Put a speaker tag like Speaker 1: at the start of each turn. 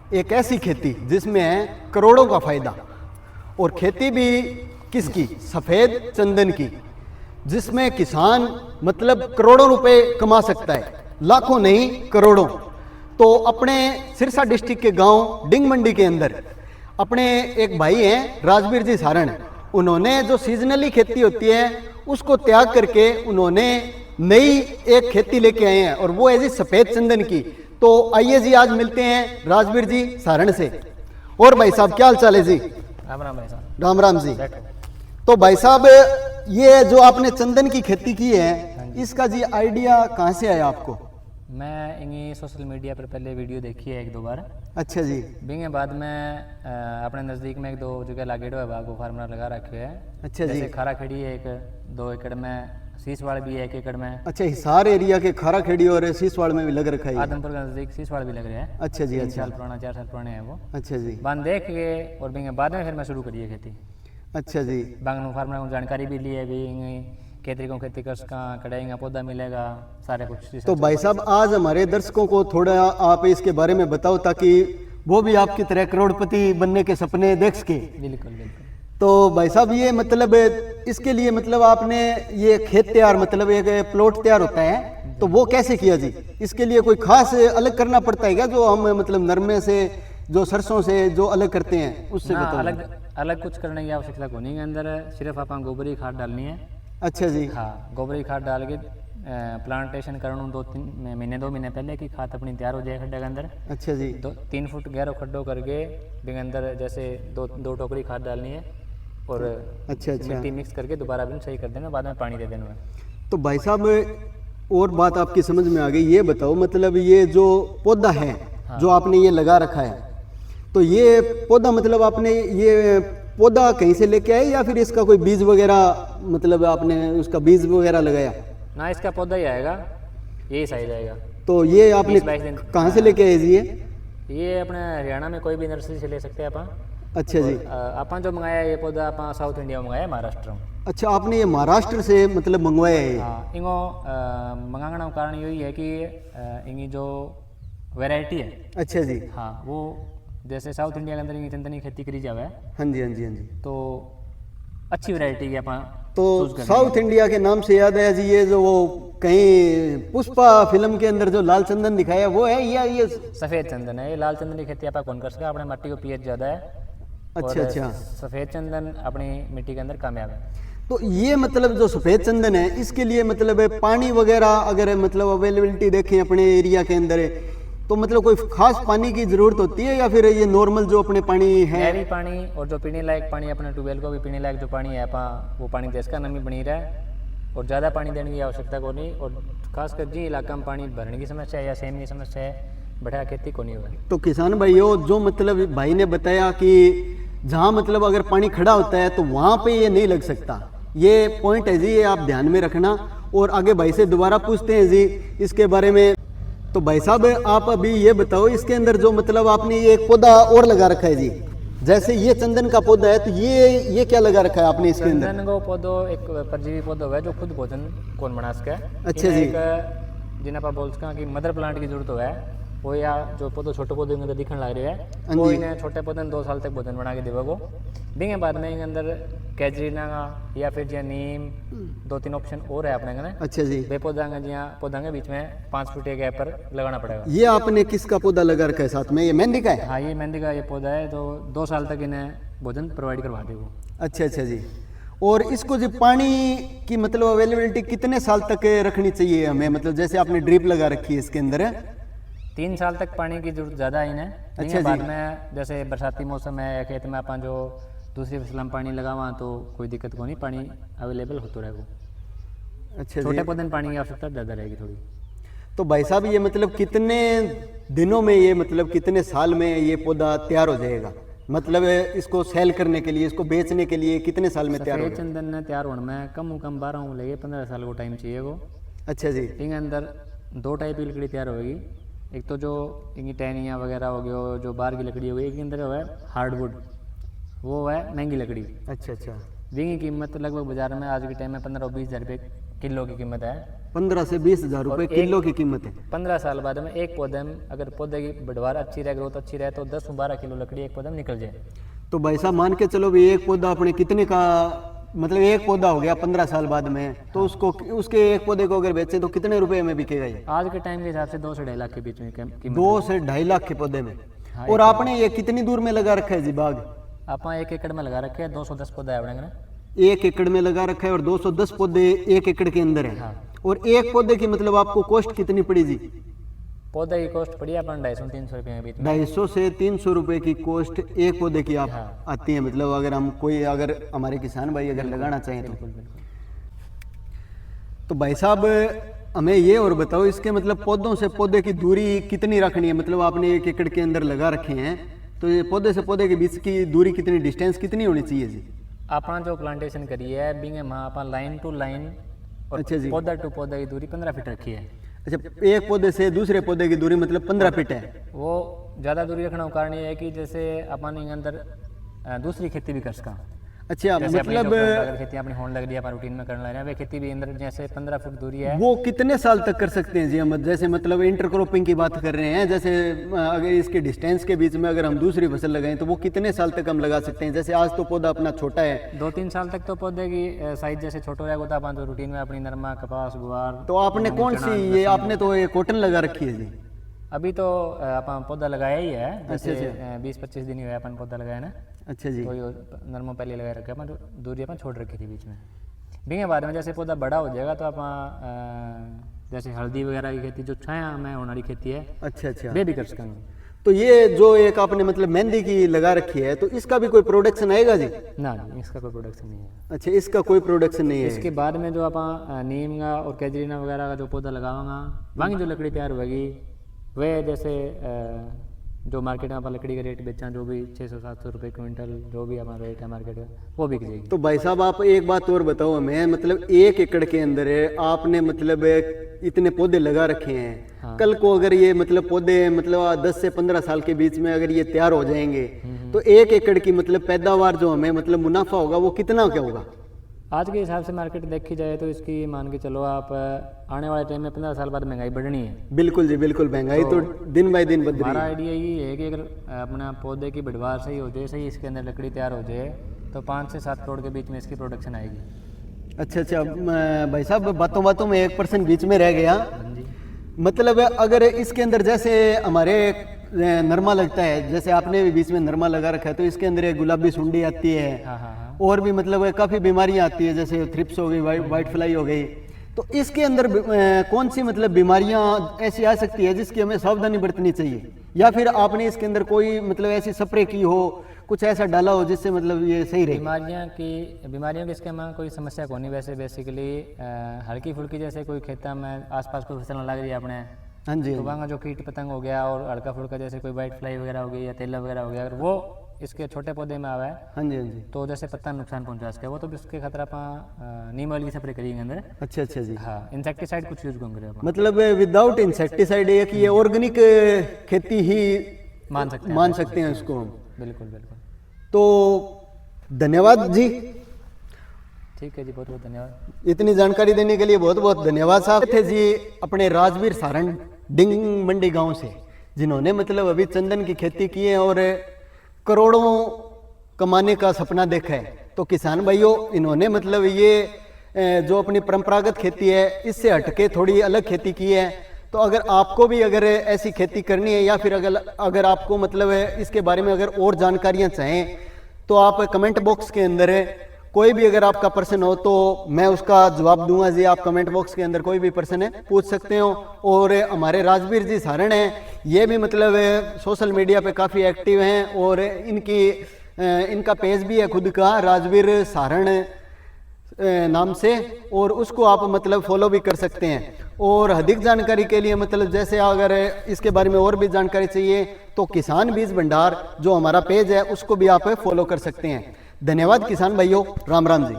Speaker 1: एक ऐसी खेती जिसमें है करोड़ों का फायदा, और खेती भी किसकी, सफेद चंदन की, जिसमें किसान मतलब करोड़ों रुपए कमा सकता है, लाखों नहीं करोड़ों। तो अपने सिरसा डिस्ट्रिक्ट के गांव डिंग मंडी के अंदर अपने एक भाई हैं राजवीर जी सारण, उन्होंने जो सीजनली खेती होती है उसको त्याग करके उन्होंने नई एक खेती लेके आए हैं, और वो है जी सफेद चंदन की। तो आइए जी आज मिलते हैं राजवीर जी सारण से। और भाई साहब क्या हाल चाल है जी?
Speaker 2: राम राम भाई साहब।
Speaker 1: राम राम जी। तो भाई साहब ये जो आपने चंदन की खेती की है, इसका जी आइडिया कहाँ से आया आपको?
Speaker 2: मैं इन्हीं सोशल मीडिया पर पहले वीडियो देखी है एक दो बार।
Speaker 1: अच्छा जी।
Speaker 2: बिंगे बाद में अपने नज़दीक में एक दो जगह लागेड़ो है बागो फार्मर लगा रखे है।
Speaker 1: अच्छा जी।
Speaker 2: जैसे खारा खेड़ी है 1-2 एकड़ में, सीसवाड़ भी है 1 एकड़ में।
Speaker 1: अच्छा, हिसार एरिया के खारा खेड़ी और सीसवाड़ में भी लग रखा है?
Speaker 2: आदमपुर के नज़दीक सीसवाड़ भी लग रहा है।
Speaker 1: अच्छा जी।
Speaker 2: 3 साल पुराना 4 साल पुराने हैं वो।
Speaker 1: अच्छा जी।
Speaker 2: बांध देख के और बिंगे बाद में फिर मैं शुरू करी है खेती।
Speaker 1: अच्छा जी।
Speaker 2: बांगनू फार्मर को जानकारी भी ली है भी खेती को खेती कर सका, कटाई का पौधा मिलेगा, सारे कुछ।
Speaker 1: तो भाई साहब आज हमारे दर्शकों को थोड़ा आप इसके बारे में बताओ ताकि वो भी आपकी तरह करोड़पति बनने के सपने देख सके।
Speaker 2: बिल्कुल बिल्कुल।
Speaker 1: तो भाई साहब ये मतलब इसके लिए मतलब आपने ये खेत तैयार मतलब एक प्लॉट तैयार होता है, तो वो कैसे किया जी? इसके लिए कोई खास अलग करना पड़ता है क्या, जो हम मतलब नरमे से जो सरसों से जो अलग करते हैं उससे बताओ।
Speaker 2: अलग कुछ करने की आवश्यकता को नहीं है, अंदर सिर्फ आप गोबरी खाद डालनी है। अच्छा जी। हाँ, गोबरी खाद डाल के प्लांटेशन करूँ 2 महीने पहले की खाद अपनी तैयार हो जाए खड्डे के अंदर। अच्छा जी। 3 फुट गहरा खड्डो करके बिग अंदर जैसे 2 टोकरी खाद डालनी है और अच्छा मिट्टी मिक्स करके दोबारा भी सही कर देना, बाद में पानी दे देना है।
Speaker 1: तो भाई साहब और बात आपकी समझ में आ गई, ये बताओ मतलब ये जो पौधा है जो आपने ये लगा रखा है, तो ये पौधा मतलब आपने ये पौधा कहीं से लेके आए या फिर इसका कोई बीज वगैरह मतलब आपने उसका बीज वगैरह लगाया?
Speaker 2: ना, इसका पौधा ही आएगा, यही साइज आएगा।
Speaker 1: तो ये आपने कहाँ से लेके आए जी?
Speaker 2: ये अपने हरियाणा में कोई भी नर्सरी से ले सकते हैं अपन।
Speaker 1: अच्छा जी।
Speaker 2: अपन जो मंगाया ये पौधा अपन साउथ इंडिया में मंगाया, महाराष्ट्र में।
Speaker 1: अच्छा, आपने ये महाराष्ट्र से मतलब मंगवाया है?
Speaker 2: हाँ, इनको मंगाने का कारण यही है कि इनकी जो वैरायटी है। अच्छा जी। हाँ, वो जैसे साउथ इंडिया के अंदर इनकी चंदन की खेती करी जावे। हाँ जी हाँ जी हाँ जी। तो अच्छी वैरायटी है अपन
Speaker 1: तो साउथ इंडिया के नाम से याद आया जी, ये जो वो कहीं पुष्पा फिल्म के अंदर जो लाल चंदन दिखाया वो है या ये
Speaker 2: सफेद चंदन है? ये लाल चंदन की खेती आप कौन कर सका, अपने मिट्टी को पीएच ज्यादा है।
Speaker 1: अच्छा अच्छा।
Speaker 2: सफेद चंदन अपनी मिट्टी के अंदर कामयाब है।
Speaker 1: तो ये मतलब जो सफेद चंदन है इसके लिए मतलब पानी वगैरह अगर मतलब अवेलेबिलिटी देखें अपने एरिया के अंदर, तो मतलब कोई खास पानी की जरूरत होती है या फिर ये नॉर्मल जो अपने पानी है?
Speaker 2: नहरी पानी और जो पीने लायक पानी, अपने ट्यूबवेल को भी पीने लायक जो पानी है वो पानी देश का नमी बनी रहा है और ज़्यादा पानी देने की आवश्यकता को नहीं। और खासकर जी इलाका में पानी भरने की समस्या है या सेम की समस्या है, बढ़िया खेती को नहीं हुआ।
Speaker 1: तो किसान भाइयों जो मतलब भाई ने बताया कि जहाँ मतलब अगर पानी खड़ा होता है तो वहाँ पे ये नहीं लग सकता, ये पॉइंट है जी, ये आप ध्यान में रखना। और आगे भाई से दोबारा पूछते हैं जी इसके बारे में। तो भाई साहब आप अभी ये बताओ इसके अंदर जो मतलब आपने ये एक पौधा और लगा रखा है जी, जैसे ये चंदन का पौधा है, तो ये क्या लगा रखा है आपने इसके अंदर?
Speaker 2: चंदन को पौधो एक परजीवी पौधा है जो खुद भोजन कौन बना सके।
Speaker 1: अच्छा जी।
Speaker 2: जिन्हें आप बोल सका कि मदर प्लांट की जरूरत है वो, या जो पौधो छोटे पौधे के अंदर दिखने लग रहे हैं वो इन्हें छोटे पौधे 2 साल तक भोजन बना के देवे को। बिंगे बाद में इनके अंदर कैजरीना का या फिर जिया नीम 2-3 ऑप्शन और है अपने कने। अच्छा जी। वे पौधा के बीच में 5 फुट एक गैप पर लगाना पड़ेगा।
Speaker 1: ये आपने किसका पौधा लगा रखा है साथ में? ये मेहंदी का है?
Speaker 2: हाँ, ये मेहंदी का ये पौधा है जो 2 साल तक इन्हें भोजन प्रोवाइड करवा दे वो।
Speaker 1: अच्छा अच्छा जी। और इसको जो पानी की मतलब अवेलेबिलिटी कितने साल तक रखनी चाहिए हमें, मतलब जैसे आपने ड्रिप लगा रखी है इसके अंदर?
Speaker 2: 3 साल तक पानी की जरूरत ज़्यादा है इन्हें। अच्छा, बाद में जैसे बरसाती मौसम है या खेत में अपन जो दूसरी फसल में पानी लगावा तो कोई दिक्कत को नहीं, पानी अवेलेबल होता रहेगा। अच्छा, छोटे पौधे में पानी की आवश्यकता ज़्यादा रहेगी थोड़ी।
Speaker 1: तो भाई साहब ये मतलब कितने दिनों में ये मतलब कितने साल में ये पौधा तैयार हो जाएगा, मतलब इसको सेल करने के लिए, इसको बेचने के लिए कितने साल में तैयार होगा?
Speaker 2: चंदन ने तैयार होने में कम 12 लगे 15 साल को टाइम चाहिए वो। अच्छा जी। इनके अंदर 2 टाइप की लकड़ी तैयार होगी। एक तो जो इनकी टहनियाँ वगैरह हो गई, जो बाहर की लकड़ी हो गई, इसके अंदर है हार्डवुड, वो है महंगी लकड़ी। अच्छा अच्छा। जिनकी कीमत लगभग बाजार में आज के टाइम में 15 और 20 हज़ार रुपये किलो की कीमत है।
Speaker 1: 15 से 20 हजार रुपए किलो की कीमत है।
Speaker 2: 15 साल बाद में एक पौधे में अगर पौधे की बढ़वार अच्छी रहे, ग्रोथ अच्छी रहे, तो 10-12 किलो लकड़ी एक पौधे में निकल जाए।
Speaker 1: तो भाई साहब मान के चलो भी एक पौधा अपने कितने का, मतलब एक पौधा हो गया 15 साल बाद में, तो उसको उसके एक पौधे को अगर बेचें तो कितने रुपए में बिकेगा ये?
Speaker 2: आज के टाइम के हिसाब से 2 से 2.5 लाख के बीच में कीमत।
Speaker 1: 2 से 2.5 लाख के पौधे में।
Speaker 2: हाँ,
Speaker 1: और आपने ये कितनी दूर में लगा रखा है जी बाग?
Speaker 2: आप 1 एकड़ में लगा रखे हैं, 210 पौधा है अपने।
Speaker 1: 1 एकड़ में लगा रखा है और 210 पौधे 1 एकड़ के अंदर है।
Speaker 2: हाँ।
Speaker 1: और एक पौधे की मतलब आपको कॉस्ट कितनी पड़ी जी?
Speaker 2: पौधे की कॉस्ट पड़ी अपन 250-300 रुपये के बीच में।
Speaker 1: 250 से 300 रुपए की कॉस्ट एक पौधे की आप
Speaker 2: हाँ।
Speaker 1: आती है। मतलब अगर हम कोई, अगर हमारे किसान भाई अगर लगाना चाहें तो।
Speaker 2: बिल्कुल बिल्कुल।
Speaker 1: तो भाई साहब हमें ये और बताओ, इसके मतलब पौधों से पौधे की दूरी कितनी रखनी है? मतलब आपने 1 एकड़ के अंदर लगा रखे हैं, तो ये पौधे से पौधे के बीच की दूरी कितनी, डिस्टेंस कितनी होनी चाहिए जी?
Speaker 2: अपना जो प्लांटेशन करी है बिंगे वहाँ अपन लाइन टू लाइन और
Speaker 1: अच्छा जी।
Speaker 2: पौधा टू पौधा की दूरी 15 फीट रखी है।
Speaker 1: अच्छा, एक पौधे से दूसरे पौधे की दूरी मतलब 15 फीट है।
Speaker 2: वो ज़्यादा दूरी रखने का कारण ये है कि जैसे अपन के अंदर दूसरी खेती भी कर सका।
Speaker 1: अच्छा,
Speaker 2: जैसे अपनी जो
Speaker 1: मतलब
Speaker 2: परंपरागत खेती अपनी होने लग रही है, अपन रूटीन में करने लग रहे हैं, वे खेती भी अंदर जैसे 15 फुट दूरी है।
Speaker 1: वो कितने साल तक कर सकते हैं जी हम? जैसे मतलब इंटरक्रॉपिंग की बात कर रहे हैं, जैसे अगर इसके डिस्टेंस के बीच में अगर हम दूसरी फसल लगाएं तो वो कितने साल तक हम लगा सकते हैं? जैसे आज तो पौधा अपना छोटा है,
Speaker 2: 2-3 साल तक तो पौधे की साइज जैसे छोटा रहेगा, तो अपन जो रूटीन में अपनी नरमा, कपास, गुआर।
Speaker 1: तो आपने कौन सी, ये आपने तो ये कॉटन लगा रखी है जी?
Speaker 2: अभी तो अपन पौधा लगाया ही है, जैसे 20-25 दिन ही हुआ अपन पौधा लगाया ना।
Speaker 1: अच्छा जी।
Speaker 2: तो ये नरमा पहले लगा रखे अपन, दूरी अपन छोड़ रखी थी बीच में। बींगे बाद में जैसे पौधा बड़ा हो जाएगा तो अपन जैसे हल्दी वगैरह की खेती जो छाया में होने वाली खेती है,
Speaker 1: अच्छा अच्छा,
Speaker 2: वे भी कर सकेंगे।
Speaker 1: तो ये जो एक आपने मतलब मेहंदी की लगा रखी है, तो इसका भी कोई प्रोडक्शन आएगा जी?
Speaker 2: ना जी, इसका कोई प्रोडक्शन नहीं है।
Speaker 1: अच्छा, इसका कोई प्रोडक्शन नहीं है।
Speaker 2: इसके बाद में जो अपन नीम का और कैजरीना वगैरह का जो पौधा लगाऊंगा, वहाँ की जो लकड़ी तैयार होगी वे जैसे जो मार्केट में अपन लकड़ी का रेट बेचा, जो भी 600-700 रुपये क्विंटल जो भी हमारा रेट है मार्केट का, वो बिक जाएगी।
Speaker 1: तो भाई साहब आप एक बात और बताओ हमें, मतलब 1 एकड़ के अंदर है आपने मतलब इतने पौधे लगा रखे हैं। हाँ। कल को अगर ये मतलब पौधे मतलब 10 से 15 साल के बीच में अगर ये तैयार हो जाएंगे तो 1 एकड़ की मतलब पैदावार जो हमें मतलब मुनाफा होगा वो कितना क्या होगा?
Speaker 2: आज के हिसाब से मार्केट देखी जाए तो इसकी मान के चलो आप आने वाले टाइम में 15 साल बाद महंगाई बढ़नी है।
Speaker 1: बिल्कुल जी बिल्कुल, महंगाई तो दिन बाय दिन बढ़ रही है।
Speaker 2: हमारा आइडिया ये है कि अगर अपना पौधे की बढ़वार सही हो जाए, सही इसके अंदर लकड़ी तैयार हो जाए, तो 5 से 7 करोड़ के बीच में इसकी प्रोडक्शन आएगी।
Speaker 1: अच्छा अच्छा, भाई साहब बातों बातों में 1% बीच में रह गया। मतलब अगर इसके अंदर जैसे हमारे नरमा लगता है, जैसे आपने भी बीच में नरमा लगा रखा है, तो इसके अंदर एक गुलाबी सुंडी आती है।
Speaker 2: हाँ हाँ हाँ।
Speaker 1: और भी मतलब काफ़ी बीमारियां आती है, जैसे थ्रिप्स हो गई, वाइट फ्लाई हो गई। तो इसके अंदर कौन सी मतलब बीमारियां ऐसी आ सकती है जिसकी हमें सावधानी बरतनी चाहिए? या फिर आपने इसके अंदर कोई मतलब ऐसी स्प्रे की हो, कुछ ऐसा डाला हो जिससे मतलब ये सही रहे?
Speaker 2: बीमारियों की इसके में कोई समस्या को नहीं। वैसे बेसिकली हल्की फुल्की जैसे कोई खेता में आसपास कोई फसल लग रही है अपने,
Speaker 1: हाँ जी,
Speaker 2: तो वहाँ जो कीट पतंग हो गया और हल्का फुल्का जैसे कोई वाइट फ्लाई वगैरह हो गई या तेला वगैरह हो गया, अगर वो इसके छोटे पौधे में आवा है,
Speaker 1: हाँ जी हाँ जी,
Speaker 2: तो जैसे पत्ता नुकसान पहुंचा सके, वो तो इसके खतरा अपन नीम ऑयल की स्प्रे करेंगे अंदर।
Speaker 1: अच्छा अच्छा जी।
Speaker 2: हाँ, इंसेक्टिसाइड कुछ यूज करेंगे अपन।
Speaker 1: मतलब विदाउट इंसेक्टिसाइड है कि ये ऑर्गेनिक खेती ही
Speaker 2: मान सकते हैं
Speaker 1: उसको हम।
Speaker 2: बिल्कुल बिल्कुल।
Speaker 1: तो धन्यवाद जी,
Speaker 2: ठीक है जी, बहुत बहुत धन्यवाद।
Speaker 1: इतनी जानकारी देने के लिए बहुत बहुत धन्यवाद साहब। थे जी अपने राजवीर सारण डिंग मंडी गांव से, जिन्होंने मतलब अभी चंदन की खेती की है और करोड़ों कमाने का सपना देखा है। तो किसान भाइयों, इन्होंने मतलब ये जो अपनी परंपरागत खेती है इससे हटके थोड़ी अलग खेती की है। तो अगर आपको भी अगर ऐसी खेती करनी है, या फिर अगर आपको मतलब इसके बारे में अगर और जानकारियां चाहें, तो आप कमेंट बॉक्स के अंदर कोई भी अगर आपका प्रश्न हो तो मैं उसका जवाब दूंगा जी। आप कमेंट बॉक्स के अंदर कोई भी प्रश्न है पूछ सकते हो। और हमारे राजवीर जी सारण हैं, ये भी मतलब सोशल मीडिया पे काफ़ी एक्टिव हैं और इनका पेज भी है खुद का, राजवीर सारण नाम से, और उसको आप मतलब फॉलो भी कर सकते हैं। और अधिक जानकारी के लिए मतलब जैसे अगर इसके बारे में और भी जानकारी चाहिए तो किसान बीज भंडार जो हमारा पेज है उसको भी आप फॉलो कर सकते हैं। धन्यवाद किसान भाइयों, राम राम जी।